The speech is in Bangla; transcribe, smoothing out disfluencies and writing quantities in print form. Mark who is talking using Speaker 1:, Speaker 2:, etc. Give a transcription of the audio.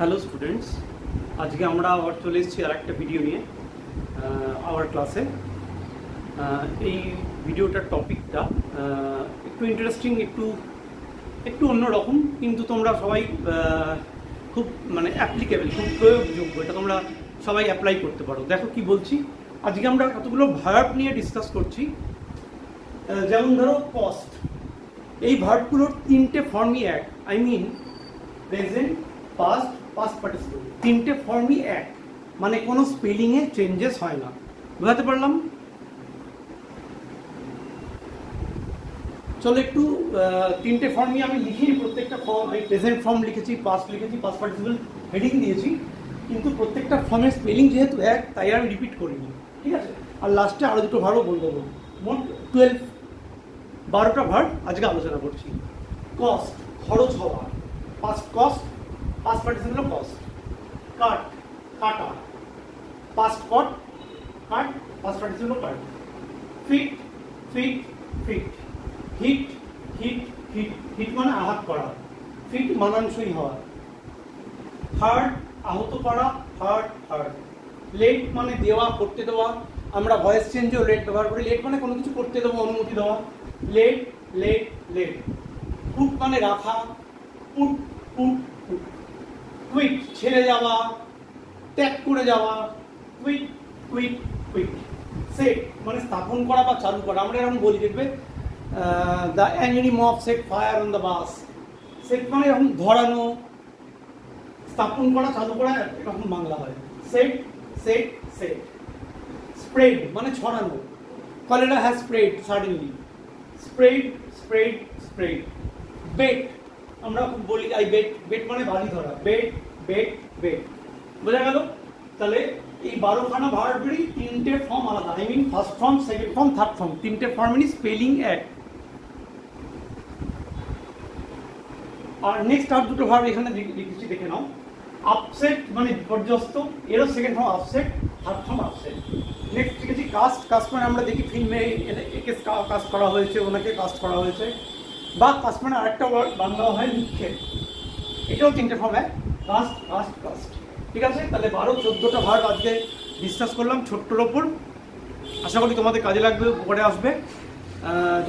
Speaker 1: হ্যালো স্টুডেন্টস, আজকে আমরা আবার চলে এসেছি আর একটা ভিডিও নিয়ে আওয়ার ক্লাসে। এই ভিডিওটার টপিকটা একটু ইন্টারেস্টিং, একটু অন্যরকম, কিন্তু তোমরা সবাই খুব অ্যাপ্লিকেবল, খুব প্রয়োগযোগ্য। এটা তোমরা সবাই অ্যাপ্লাই করতে পারো। দেখো কি বলছি। আজকে আমরা কতগুলো ভার্ব নিয়ে ডিসকাস করছি। যেমন ধরো কস্ট, এই ভার্বগুলোর তিনটে ফর্মই এক। I mean present, past, past participle, তিনটে ফর্মই এক, মানে কোনো স্পেলিংয়ে চেঞ্জেস হয় না। বুঝাতে পারলাম? চলো একটু তিনটে ফর্মই আমি লিখিনি। প্রত্যেকটা ফর্ম, এই প্রেজেন্ট ফর্ম লিখেছি, পাস্ট লিখেছি, পাস্ট পার্টিসিপল হেডিং দিয়েছি, কিন্তু প্রত্যেকটা ফর্মের স্পেলিং যেহেতু এক, তাই আমি রিপিট করিনি, ঠিক আছে? আর লাস্টে আরও দুটো ভার্বও বলবো। মোট 12টা ভার্ব আজকে আলোচনা করছি। কস্ট, খরচ হওয়া, past cost, past participle cost. Cut, কাটা, past cut, cut, past participle cut. Fit, fit, fit. Hit, hit, hit, hit মানে আঘাত করা, ফিট মানানসই হওয়া। হার্ট, আহত করা, হার্ট, হার্ট। লেট মানে দেওয়া, করতে দেওয়া। আমরা ভয়েস চেঞ্জেও লেট ব্যবহার করি। লেট মানে কোনো কিছু করতে দেবো, অনুমতি দেওয়া। Late, late, late. পুট মানে রাখা, পুট, পুট, পুট। কুইট, ছেড়ে যাওয়া, ত্যাগ করে যাওয়া, কুইট, কুইট, কুইট। সেট মানে স্থাপন করা বা চালু করা। আমরা এরকম বলি, দেখবে the angry mob set fire on the bus. Set মানে এরকম ধরানো, স্থাপন করা, চালু করা, এরকম বাংলা হয়। Set, set, set. স্প্রেড মানে ছড়ানো। Cholera has spread suddenly. Spread, spread, spread. Bet, আমরা বলি আই বেট, বেট মানে বাড়ি ধরা। Bet, bet, bet. বোঝা গেল? তাহলে এই 12খানা ভার্বেরই তিনটে ফর্ম আলাদা। I mean first form, second form, third form. তিনটে ফর্মেরই স্পেলিং এক। আর নেক্সট আর দুটো ভার্ব এখানে লিখেছি, দেখে নাও। আপসেট মানে বিপর্যস্ত, এরও second form upset, third form upset. Next লিখেছি কাস্ট। কাস্ট মানে আমরা দেখি ফিল্মে একে কাস্ট করা হয়েছে, ওনাকে কাস্ট করা হয়েছে। বা কাস্ট মানে আরেকটা ওয়ার্ড বাংলা হয় নিক্ষেপ। এটাও তিনটে ফর্ম এক, কাস্ট, কাস্ট, কাস্ট। ঠিক আছে? তাহলে 12-14টা ভার্ব আজকে ডিসকাস করলাম ছোট্টর ওপর। আশা করি তোমাদের কাজে লাগবে, উপরে আসবে।